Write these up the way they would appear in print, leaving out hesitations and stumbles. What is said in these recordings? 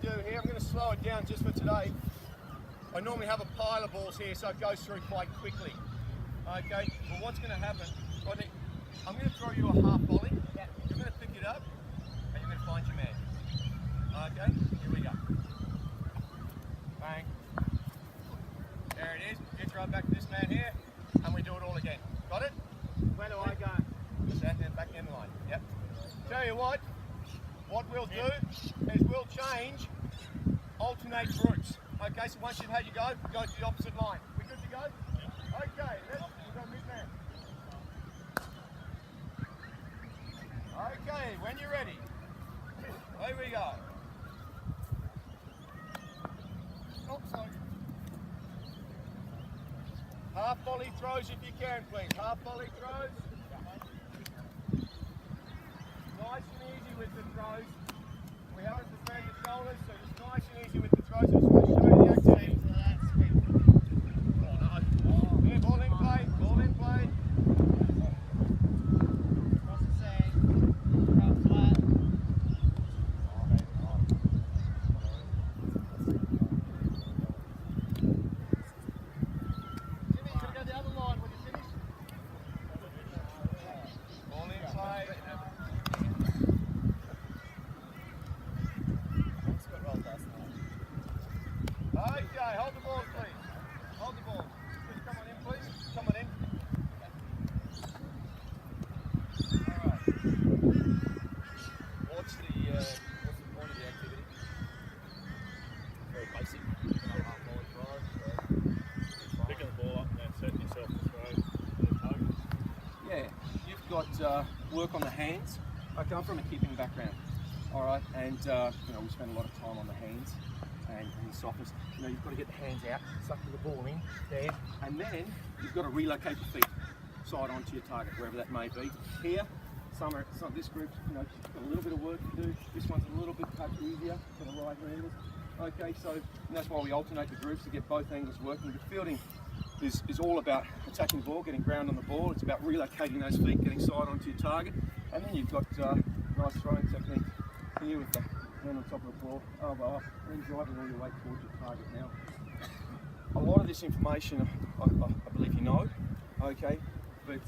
do here, I'm going to slow it down just for today. I normally have a pile of balls here, so it goes through quite quickly. Okay, well what's going to happen, Rodney, I'm going to throw you a half volley. You're going to pick it up, and you're going to find your man. Okay, here we go. Bang. There it is. You throw it back to this man here, and we do it all again. Got it? Where do I go? Just that and back in line. Yep. Tell you what we'll do is we'll change, alternate groups. Okay, so once you've had your go to the opposite line. We good to go? Yeah. Okay, let's go mid-man. Okay, when you're ready. Away we go. Oh, sorry. Half volley throws if you can, please. Half volley throws. Nice and easy with the throws. We haven't prepared the shoulders, so just nice and easy with the throws. I just want to show you the activity. Oh no. Yeah, ball in play, ball in play. Cross the sand, drop flat. Jimmy, you gotta go the other line when you finish. Ball in play. Okay, hold the ball, please. Hold the ball. Just come on in, please. Come on in. All right. What's the point of the activity? Very basic. Half volley throw. Picking the ball up and then setting yourself to throw the target. Yeah, you've got work on the hands. I come from a keeping background, all right, and we spend a lot of time on the hands and the softness. You've got to get the hands out, sucking the ball in there, and then you've got to relocate your feet side onto your target, wherever that may be. Here, some this group, got a little bit of work to do. This one's a little bit touch easier for the right-handers. Okay, so that's why we alternate the groups to get both angles working. The fielding is all about attacking the ball, getting ground on the ball. It's about relocating those feet, getting side onto your target, and then you've got nice throwing technique here with the hand on top of the ball, elbow up, and then driving all your weight towards your target now. A lot of this information, I believe you know, okay, but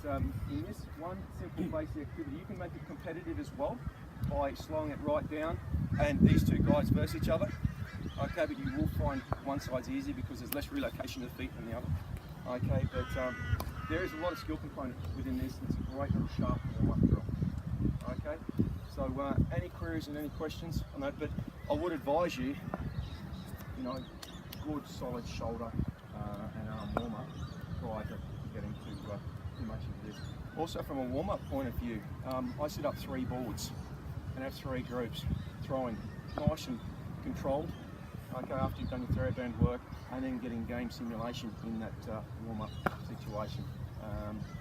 in this one simple basic activity, you can make it competitive as well by slowing it right down, and these two guys versus each other. Okay, but you will find one side's easier because there's less relocation of the feet than the other. Okay, but there is a lot of skill component within this. It's a great little sharp warm-up drill. Okay, so any queries and any questions on that? But I would advise you, good solid shoulder and arm warm-up prior to getting too much into this. Also, from a warm-up point of view, I set up 3 boards and have 3 groups throwing nice and controlled. Okay, after you've done your TheraBand work, and then getting game simulation in that warm-up situation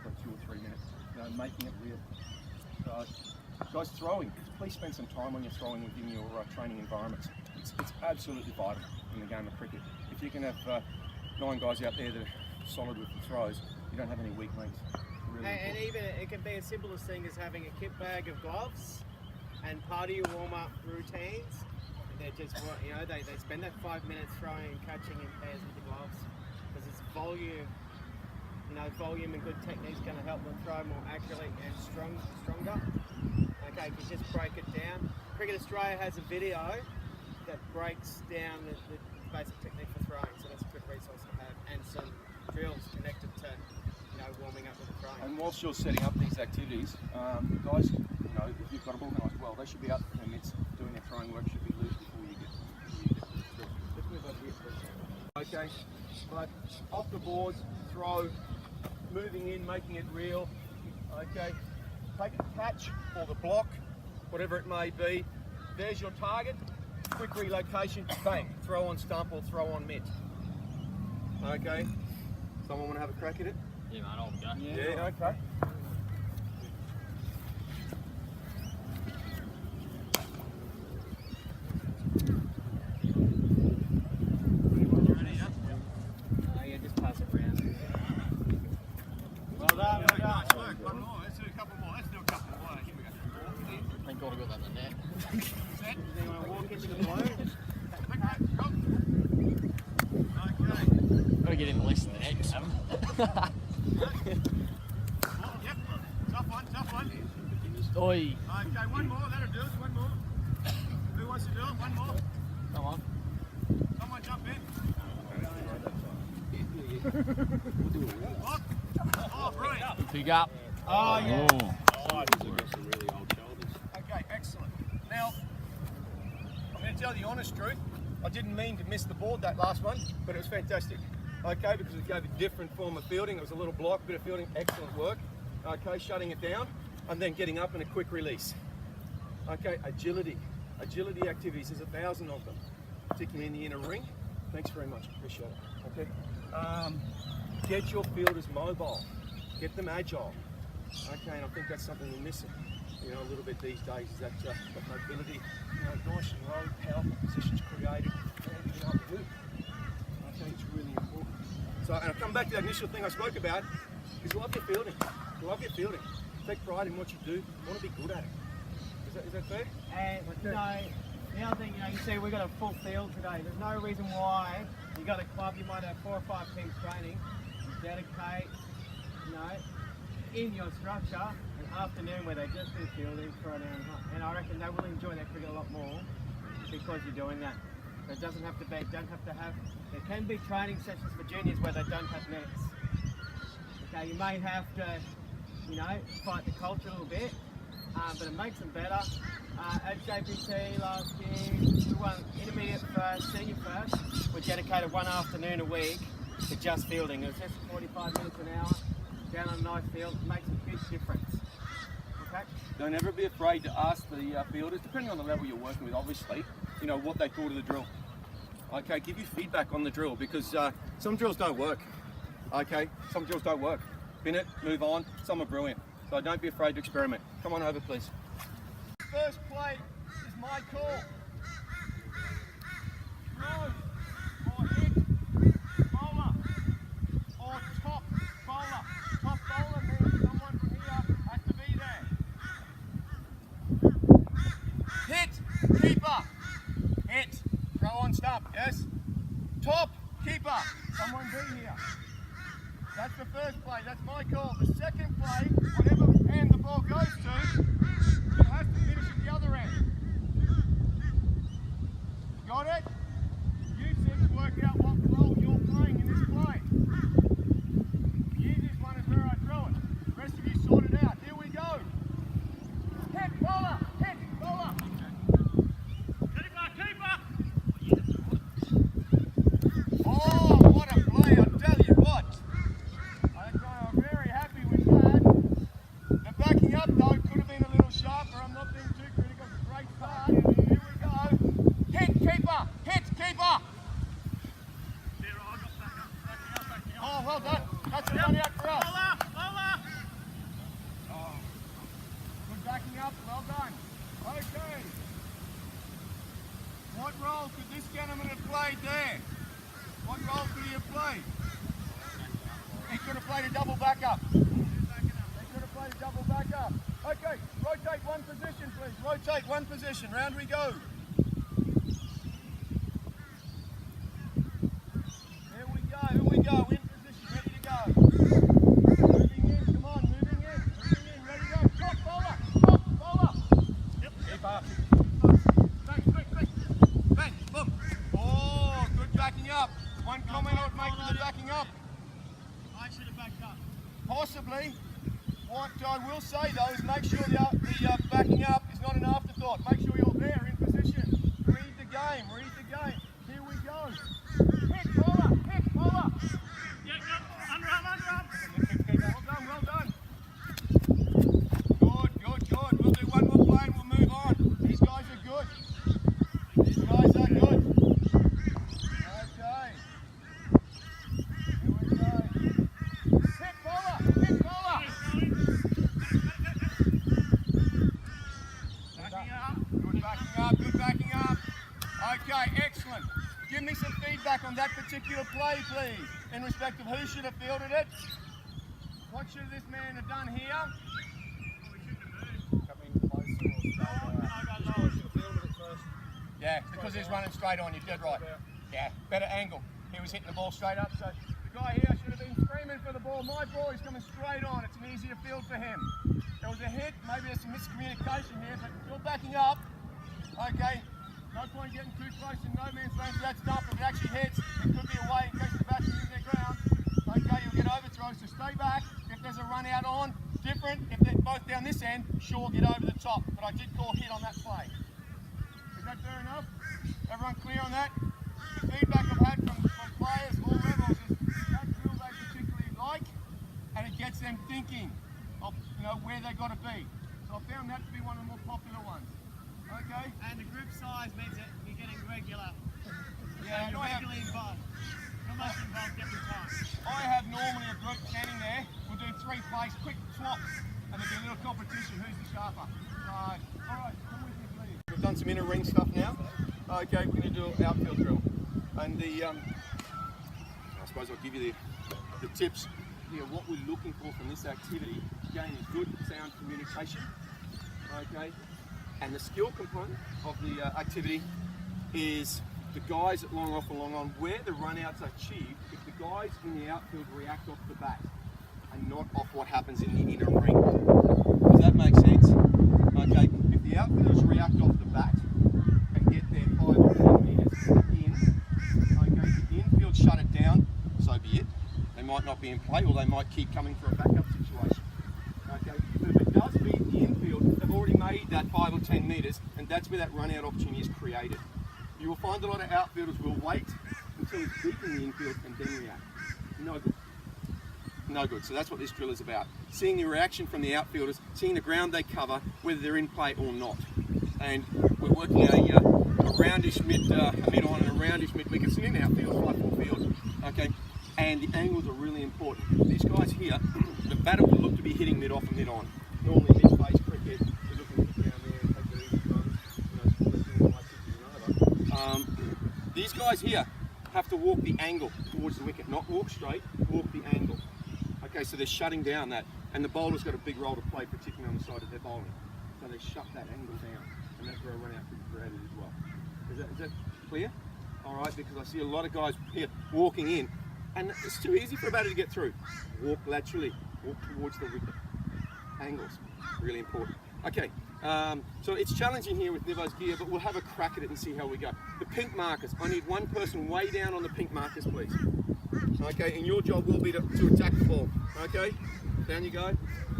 for 2 or 3 minutes, making it real. So, guys, throwing, please spend some time on your throwing within your training environments. It's absolutely vital in the game of cricket. If you can have 9 guys out there that are solid with the throws, you don't have any weak links. Really And even it can be as simple as thing as having a kit bag of gloves, and part of your warm-up routines, they just they spend that 5 minutes throwing and catching in pairs with the gloves, because it's volume. Volume and good technique is going to help them throw more accurately and stronger. Okay, if you just break it down. Cricket Australia has a video that breaks down the basic technique for throwing, so that's a good resource to have, and some drills connected to warming up with the throwing. And whilst you're setting up these activities, guys, if you've got them organised well, they should be out for 10 minutes doing their throwing work. Should be loose before you get to the drill. Let's move over here for a second. Okay, but off the boards, throw, moving in, making it real. Okay, take a catch or the block, whatever it may be. There's your target. Quick relocation, bang, throw on stump or throw on mitt. Okay, someone want to have a crack at it? Yeah, man, I'll go. Yeah, okay. Just pass it around. Well done, well done. Nice work. One more. Let's do a couple more. Let's do a couple more. Here we go. Thank God I got that in the net. Set. Does anyone walk into the blow? Yep. Tough one, tough one. Oi. Okay, one more. That'll do it. One more. Who wants to do it? One more. Come on. Someone jump in. Lock. Oh, brilliant. Pick up. Oh, yeah. Okay, excellent. Now, I'm going to tell the honest truth. I didn't mean to miss the board that last one, but it was fantastic. Okay, because it gave a different form of fielding. It was a little block, bit of fielding, excellent work. Okay, shutting it down and then getting up in a quick release. Okay, agility. Agility activities, there's 1,000 of them, particularly in the inner ring. Thanks very much, appreciate it. Okay, get your fielders mobile, get them agile. Okay, and I think that's something we're missing, you know, a little bit these days, is that mobility, you know, nice and low, powerful positions created, and being able to move. Okay, it's really important. So, and I come back to that initial thing I spoke about, is love your fielding. Love your fielding. Take pride in what you do. You want to be good at it. Is that fair? And the other thing, you see, we've got a full field today. There's no reason why you got a club, you might have 4 or 5 teams training. You dedicate, in your structure, an afternoon where they just do fielding for an hour and a half. And I reckon they will enjoy that cricket a lot more because you're doing that. So it doesn't have to be, there can be training sessions for juniors where they don't have nets. Okay, you may have to, fight the culture a little bit. But it makes them better. At JPT last year, we won intermediate first, senior first. We dedicated one afternoon a week to just fielding. It was just 45 minutes an hour, down on a nice field. It makes a big difference. Okay? Don't ever be afraid to ask the fielders, depending on the level you're working with, obviously, what they thought of the drill. Okay, give you feedback on the drill, because some drills don't work. Okay, some drills don't work. Bin it, move on. Some are brilliant. So don't be afraid to experiment. Come on over, please. First play is my call. Throw or hit bowler or top bowler. Top bowler means someone from here has to be there. Hit keeper. Hit. Throw on stump. Yes. Top keeper. Someone be here. That's the first play, that's my call. The second play, whatever end the ball goes to, it has to finish at the other end. Got it? You six work out what role you're playing in this play. The easiest one is where I throw it. The rest of you sort it out. Here we go. Hit bowler, hit bowler. Keeper. Oh, what a play, I'll tell you what. I'm very happy with that. The backing up though could have been a little sharper. I'm not being too critical. It's a great start. Here we go. Hit keeper. Hit keeper. Oh, well done. That's a run out for us. Oh, good backing up. Well done. Okay. What role could this gentleman have played there? What role could he have played? He could have played a double backup. He could have played a double backup. Okay, rotate one position, please. Rotate one position. Round we go. Here we go. Here we go. In position. Ready to go. Moving in. Come on. Moving in. Moving in. Ready to go. Top bowler. Top bowler. Yep. Keep up. Bang, bang, bang. Bang. Boom. Oh, good backing up. One comment I would make for the backing up. I should have backed up. Possibly. What I will say though is make sure the backing up is not an afterthought. Make sure you're there in position. Read the game. Read the game. Here we go. Hit bowler. Hit bowler. Yeah, underarm. Well done. Well done. Good. We'll do one more play and we'll move on. These guys are good. These guys are good. Okay. Here we go. Hit bowler. Hit bowler. Good backing up. Okay, excellent. Give me some feedback on that particular play, please, in respect of who should have fielded it. What should this man have done here? Yeah, because he's running straight on. You're dead right. Yeah, better angle. He was hitting the ball straight up, so the guy here should have been screaming. in for the ball. My ball is coming straight on. It's an easier field for him. There was a hit. Maybe there's some miscommunication here, but still backing up. Okay. No point getting too close in no man's land to that stump. If it actually hits, it could be away in case the back is in their ground. Okay, you'll get overthrows, so stay back. If there's a run out on, different. If they're both down this end, sure, get over the top. But I did call hit on that play. Is that fair enough? Everyone clear on that? The feedback I've had from players of all levels is that drill they particularly like, and it gets them thinking of where they got to be. So I found that to be one of the more popular ones. Okay. And the group size means that you're getting regular. Yeah, so you're regularly involved. Not much involved every time. I have normally a group standing there. We'll do 3 plays, quick swaps, and there'll be a little competition. Who's the sharper? So, all right, come with me, please. We've done some inner ring stuff now. Okay, we're going to do an outfield drill, and I suppose I'll give you the tips here. What we're looking for from this activity, again, is good sound communication. Okay. And the skill component of the activity is the guys at long off and long on, where the run-outs are achieved if the guys in the outfield react off the bat and not off what happens in the inner ring. Does that make sense? Okay, if the outfielders react off the bat and get their 5 or 10 metres in, okay, if the infield shut it down, so be it. They might not be in play, or they might keep coming for a backup situation. Okay, but if it does beat the infield, they've already made that 5 or 10 metres, and that's where that run-out opportunity is created. You will find a lot of outfielders will wait until it's deep in the infield and then react. No good. No good. So that's what this drill is about. Seeing the reaction from the outfielders, seeing the ground they cover, whether they're in play or not. And we're working a roundish mid-on and a roundish mid-wicket. It's an in-outfield, 5-4 field. Okay. And the angles are really important. These guys here, the batter will look to be hitting mid-off and mid-on. Normally mid-face cricket, you're looking to get down there and take the easy runs, these guys here have to walk the angle towards the wicket, not walk straight, walk the angle. Okay, so they're shutting down that, and the bowler's got a big role to play, particularly on the side that they're bowling. So they shut that angle down, and that's where a run out could be created as well. Is that clear? All right, because I see a lot of guys here walking in, and it's too easy for a batter to get through. Walk laterally, walk towards the wicket. Angles, really important. Okay, so it's challenging here with Nivo's gear, but we'll have a crack at it and see how we go. The pink markers, I need one person way down on the pink markers, please. Okay, and your job will be to attack the ball. Okay, down you go.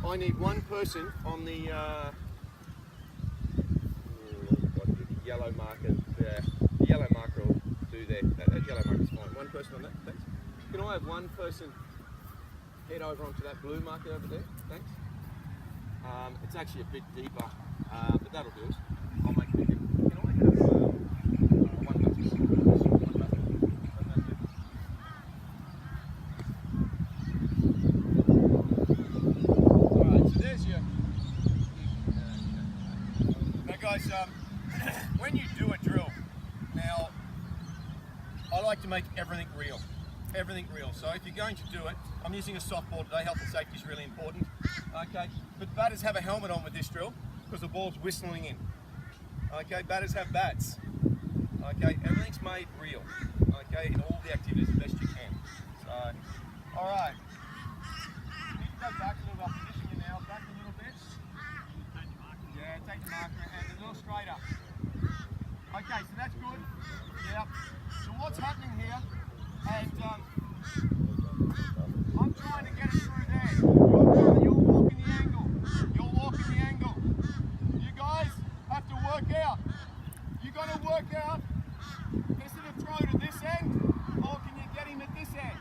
I need one person on the yellow marker there. The yellow marker will do that. That yellow marker's fine. One person on that, thanks. Can I have one person head over onto that blue marker over there? Thanks. It's actually a bit deeper, but that'll do it. I'll make it again. Can I have one person? Alright, so there's your... Now guys, when you do a drill, now, I like to make everything real. Everything real. So if you're going to do it, I'm using a softball today, health and safety is really important. Okay, but batters have a helmet on with this drill because the ball's whistling in. Okay, batters have bats. Okay, everything's made real. Okay, in all the activities the best you can. So, all right. You need to go back a little bit. Position you now, back a little bit. Yeah, take the marker and a little straighter. Okay, so that's good. Yeah. So what's happening here? And I'm trying to get it through there. You're walking the angle. You're walking the angle. You guys have to work out. You've got to work out, is it a throw to this end, or can you get him at this end?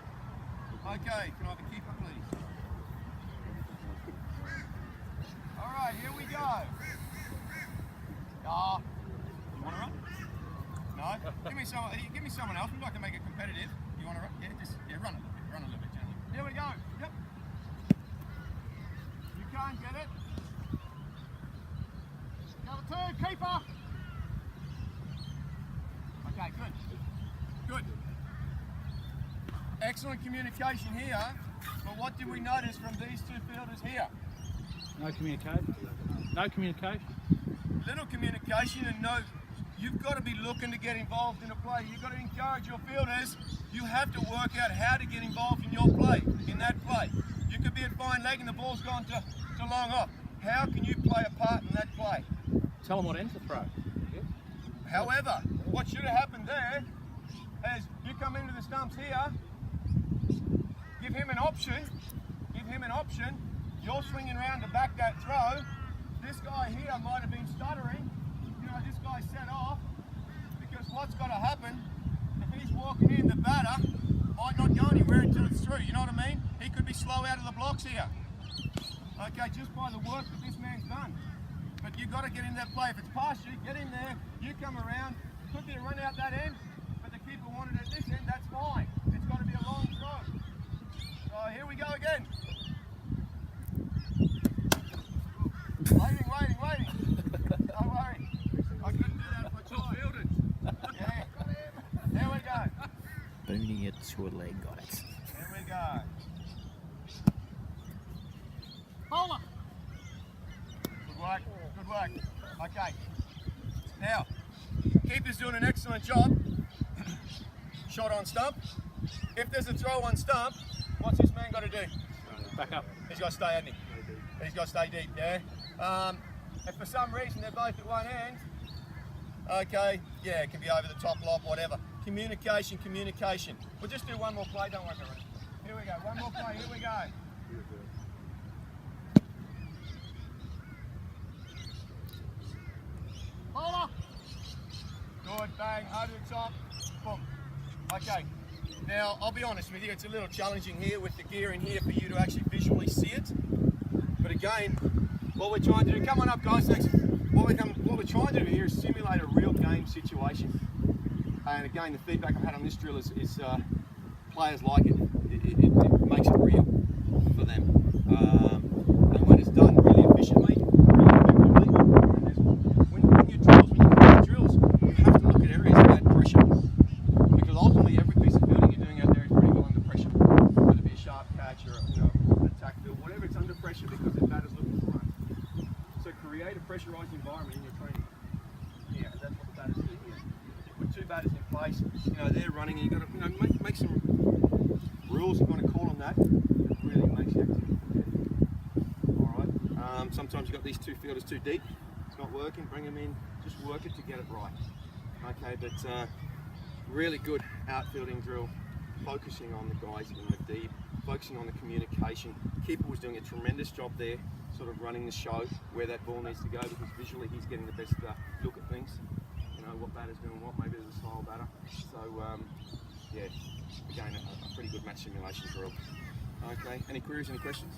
Okay, can I have a keeper, please? All right, here we go. You want to run? No? Give me someone else. We'd like to make it competitive. You want to run? Yeah, run a little bit. Run a little bit gently. Here we go. Yep. You can't get it. Number 2, keeper. Okay, good. Good. Excellent communication here. But what did we notice from these 2 fielders here? No communication. No communication. Little communication and no you've got to be looking to get involved in a play. You've got to encourage your fielders. You have to work out how to get involved in your play, in that play. You could be at fine leg and the ball's gone to long off. How can you play a part in that play? Tell them what end to throw. However, what should have happened there is you come into the stumps here, give him an option, you're swinging around to back that throw. This guy here might have been stuttering. This guy set off, because what's got to happen, if he's walking in, the batter might not go anywhere until it's through, you know what I mean? He could be slow out of the blocks here. Okay, just by the work that this man's done. But you've got to get in that play. If it's past you, get in there, you come around, could be a run out that end, but the keeper wanted it at this end, that's fine. It's got to be a long throw. So here we go again. Waiting. Don't worry. I couldn't do that for two fielders. Yeah. There we go. Booning it to a leg, got it. Here we go. Bowler. Good work. Okay. Now, keeper's doing an excellent job. Shot on stump. If there's a throw on stump, what's this man got to do? Back up. He's got to stay, hasn't he? He's got to stay deep, yeah? If for some reason they're both at one end, okay, yeah, it can be over the top lob, whatever. Communication. We'll just do one more play, don't worry about it. Here we go, one more play, here we go. Bowler. Good, bang, over the top, boom. Okay, now I'll be honest with you, it's a little challenging here with the gear in here for you to actually visually see it. But again, what we're trying to do, come on up guys, next. What we're trying to do here is simulate a real game situation. And again, the feedback I've had on this drill is players like it. It makes it real for them. And when it's done really efficiently, really effectively, when you do drills, you have to look at areas of that pressure. Because ultimately, every piece of fielding you're doing out there is pretty well under pressure. Whether it be a sharp catch or an attack field, whatever, it's under pressure because the batter's looking for runs. So create a pressurised environment in your training. Yeah, that's what the batters do here. With two batters in place, they're running, and you've got to, make some rules, if you want to call them that really makes the activity better. Alright, sometimes you've got these two fielders too deep, it's not working, bring them in, just work it to get it right. Okay, but really good outfielding drill, focusing on the guys in the deep, focusing on the communication. Keeper was doing a tremendous job there, sort of running the show where that ball needs to go, because visually he's getting the best look at things. What batter's doing what, maybe there's a style batter. So, yeah, again, a pretty good match simulation drill. Okay, any queries, any questions?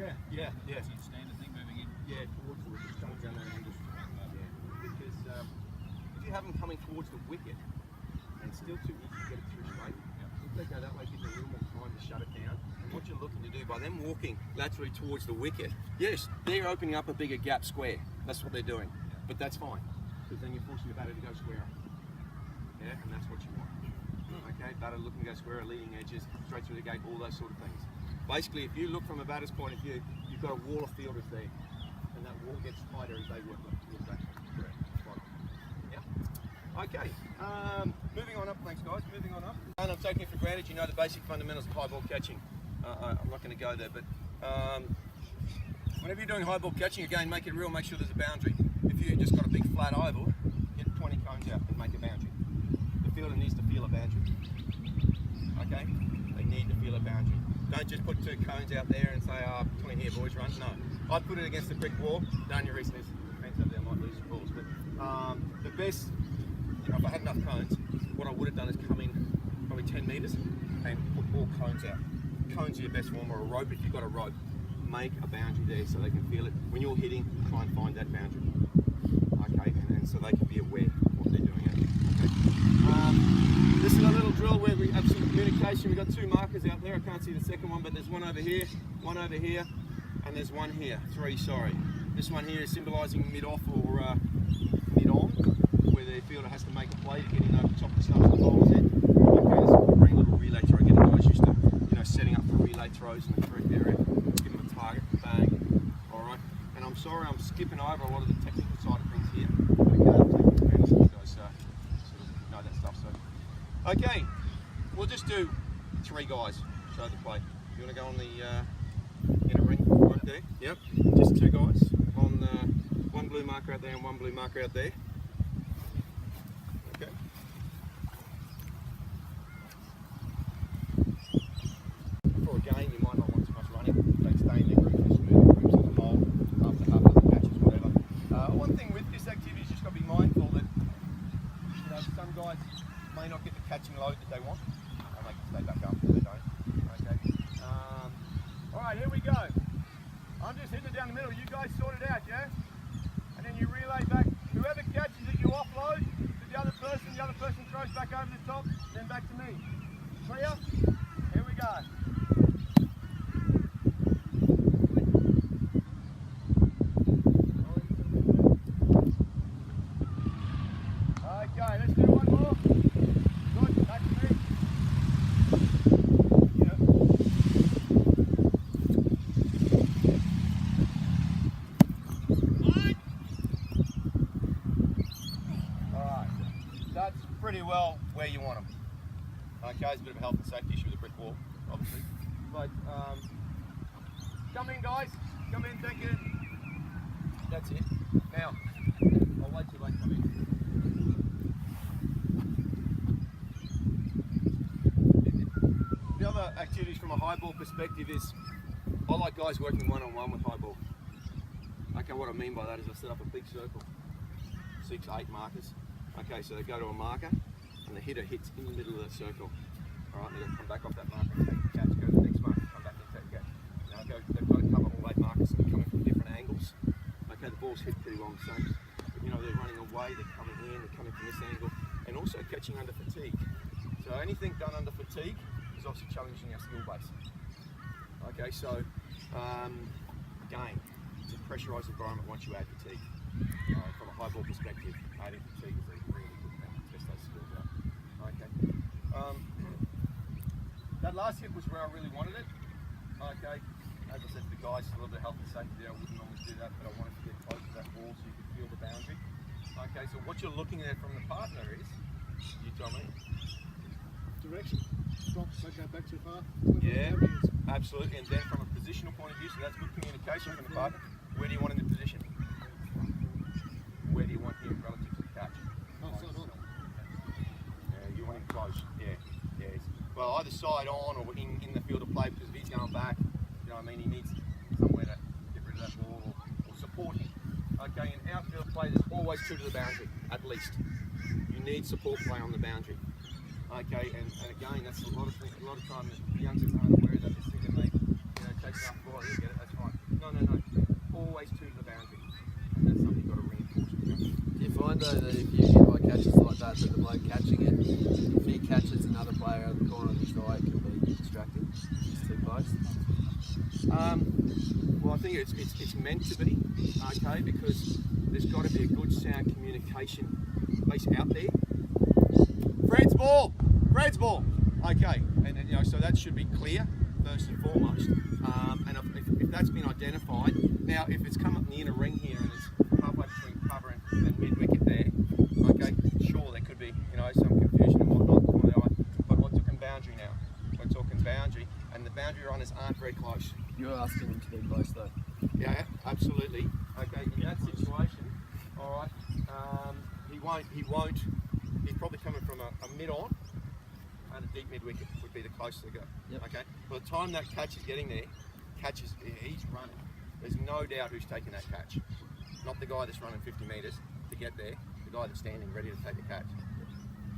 Yeah. Standard thing moving in. Yeah, towards the wicket, coming down that angle. Yeah, because if you have them coming towards the wicket and still too easy to get it through straight, if they go that way, it gives you a little more time to shut it down. And what you're looking to do by them walking laterally towards the wicket, yes, they're opening up a bigger gap square. That's what they're doing. But that's fine, because then you're forcing the batter to go square up. Yeah, and that's what you want. Okay, batter looking to go square, leading edges, straight through the gate, all those sort of things. Basically, if you look from a batter's point of view, you've got a wall of fielders there, and that wall gets tighter as they work towards that. Correct. Yeah. Okay. Moving on up, thanks guys. Moving on up. And I'm taking it for granted you know the basic fundamentals of high ball catching. I'm not going to go there, but whenever you're doing high ball catching, again, make it real. Make sure there's a boundary. If you just got a big flat oval, get 20 cones out and make a boundary. The fielder needs to feel a boundary. Okay? They need to feel a boundary. Don't just put two cones out there and say, oh, between here, boys, run. No. I'd put it against the brick wall. Down your reason is fence up there, I might lose the balls. But the best, if I had enough cones, what I would have done is come in probably 10 metres and put all cones out. Cones are your best form, or a rope if you've got a rope. Make a boundary there so they can feel it. When you're hitting, try and find that boundary. Okay, and so they can be aware of what they're doing. Okay. This is a little drill where we have some communication. We've got two markers out there. I can't see the second one, but there's one over here, and there's one here. Three, sorry. This one here is symbolising mid-off or mid-on, where the fielder has to make a play to get in over the top of the stumps of the bowler's head. Okay, so we'll bring a little relay throw, getting guys used to setting up for relay throws in the correct area. Give them a target. Okay, we'll just do 3 guys. Show the play. You want to go on the inner ring right there? Yep. Just 2 guys on one blue marker out there and one blue marker out there. Okay. For a game, you might not want too much running. They stay in their group for smooth groups as a whole after half of the catches, whatever. One thing with this activity is just got to be mindful that some guys may not get the catching load that they want, and they can stay back up if they don't. Okay. All right, here we go. I'm just hitting it down the middle. You guys sort it out, yeah? And then you relay back. Whoever catches it, you offload to the other person. The other person throws back over the top, then back to me. Clear? Here we go. Okay, let's do one more. Good, back to me. Yeah. Alright, that's pretty well where you want them. Okay, it's a bit of a health and safety issue with a brick wall, obviously. But, come in guys, come in, thank you. That's it. Now, I'll wait till they come in. The other activities from a high ball perspective is I like guys working one-on-one with high ball. Okay, what I mean by that is I set up a big circle, 6, 8 markers. Okay, so they go to a marker and the hitter hits in the middle of that circle. All right, they've got to come back off that marker, take the catch, go to the next marker, come back and take the catch. Now they've got to cover all 8 markers and they're coming from different angles. Okay, the ball's hit pretty well the same. But, you know, they're running away, they're coming in, they're coming from this angle, and also catching under fatigue. So anything done under fatigue is obviously challenging our skill base. Okay, so again, it's a pressurised environment once you add fatigue. From a high ball perspective, adding fatigue is a really good thing to test those skills out. Okay. That last hit was where I really wanted it. Okay. As I said to the guys, a little bit of health and safety there. I wouldn't normally do that, but I wanted to get close to that ball so you could feel the boundary. Okay, so what you're looking at from the partner is, you tell me. Direction. Stop, don't go back too far. Yeah, absolutely. And then from a positional point of view, so that's good communication from the partner. Where do you want him to position? Where do you want him relative to the catch? Oh, so not. Yeah, you want him close. Yeah, yeah. Well, either side on or in the field of play, because if he's going back, you know what I mean, he needs somewhere to get rid of that ball or support him. Okay, in outfield play, there's always 2 to the boundary, at least. You need support play on the boundary. Okay, and again, that's a lot of time that the youngsters aren't aware of that. They think that they, take enough ball, you get it, that's fine. No. Always 2 to the boundary. And that's something you've got to reinforce with them. Do you find though that if you hit by catches like that, that the bloke catching it, if he catches another player out of the corner of his eye, it can be distracting? It's too close. Well, I think it's meant to be, okay, because there's got to be a good sound communication, at least out there. Fred's ball. Okay, and so that should be clear first and foremost. And if that's been identified, now if it's come up in the inner ring here and it's halfway between cover and mid wicket there, okay, sure there could be some confusion and whatnot. But we're talking boundary now. We're talking boundary, and the boundary runners aren't very close. You're asking him to be close though. Yeah, absolutely. Okay, in that situation, all right, he won't. He's probably coming from a mid-on, and a deep mid-wicket would be the closest to go. Yep. Okay, by the time that catch is getting there, he's running. There's no doubt who's taking that catch. Not the guy that's running 50 metres to get there, the guy that's standing ready to take the catch.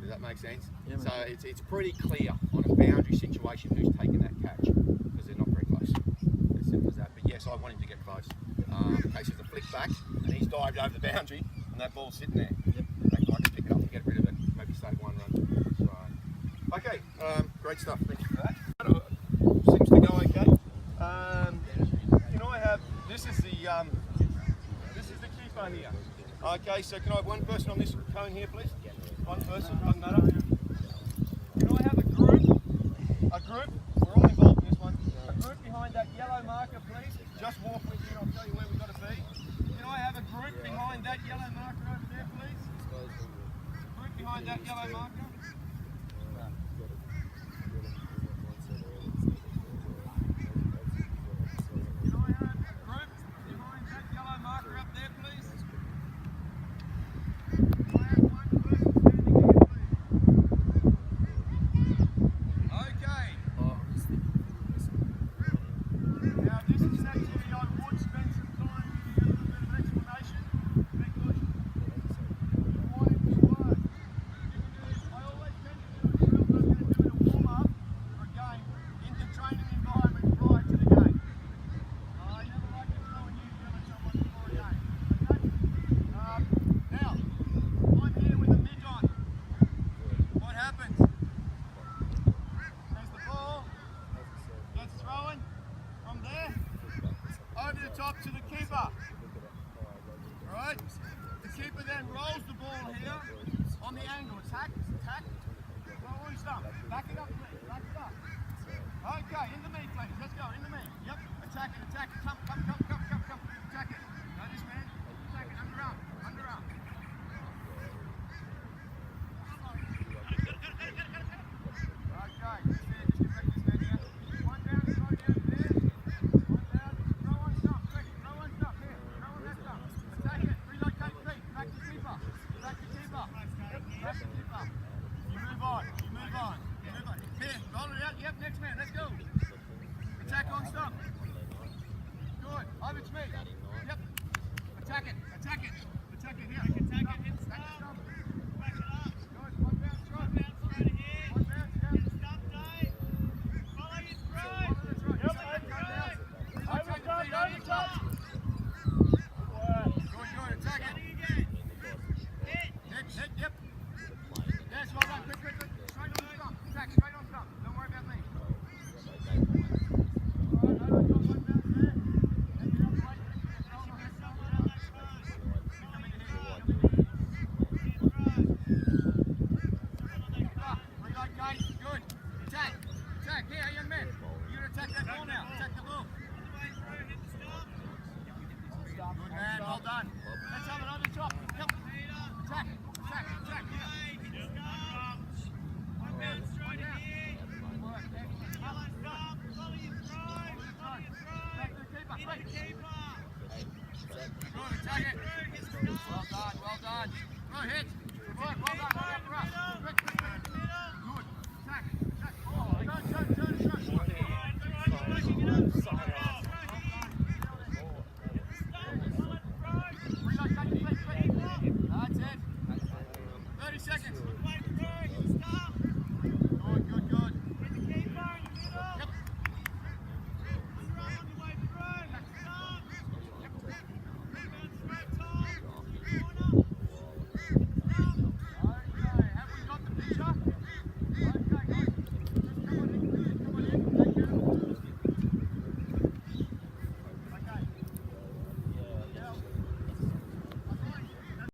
Does that make sense? Yeah, so it's pretty clear on a boundary situation who's taking that catch, because they're not very close. As simple as that. But yes, I want him to get close. In case there's a flick back, and he's dived over the boundary, and that ball's sitting there. Yep. They can pick it up and get rid of it. Maybe save 1 run. So, okay, great stuff. Thank you for that. Seems to go okay. Can I have? This is the keeper here. Okay, so can I have one person on this cone here, please? One person, doesn't matter. Can I have a group? We're all involved in this one. A group behind that yellow marker, please. Just walk with me and I'll tell you where we've got to be. Can I have a group behind that yellow marker over there, please? Group behind that yellow marker. what happens? There's the ball. Gets thrown from there over the top to the keeper. Alright? The keeper then rolls the ball here on the angle. Attack. Throw on stump. Back it up, please. Back it up. Okay, in the meat, please. Let's go, in the meat. Yep. Attack it. Come. Attack it. Notice, man. Attack it. Underarm. Okay, just there. Just get back this man here. One down there. One down. Throw on stump. Quick. Throw on stump. Here. Throw on that stump. Attack it. Relocate, please. Back to keeper. You move on. Here. Roll it out. Yep. Next man. Let's go. Attack on stump. Good. Over to me. Yep. Attack it. Here. Attack it. Hit stump. Back it up. Good. One bounce straight ahead. One bounce down. Stop, Dave. Follow your throw. Yep. Over top. Good. Attack it. Hit. Yep. Yes, well done. Quick. Straight on the stump. Attack. Straight on stump. Don't worry about me. Alright, over top. One bounce there. Then get up the way. Relocate. Good. Attack. Here, young man. You're going to attack that ball now. Attack the ball. Good man. Well done. Let's have it over the top. Yep. Attack. Back to the keeper. Good. Attack it. Well done. Go hit. Right.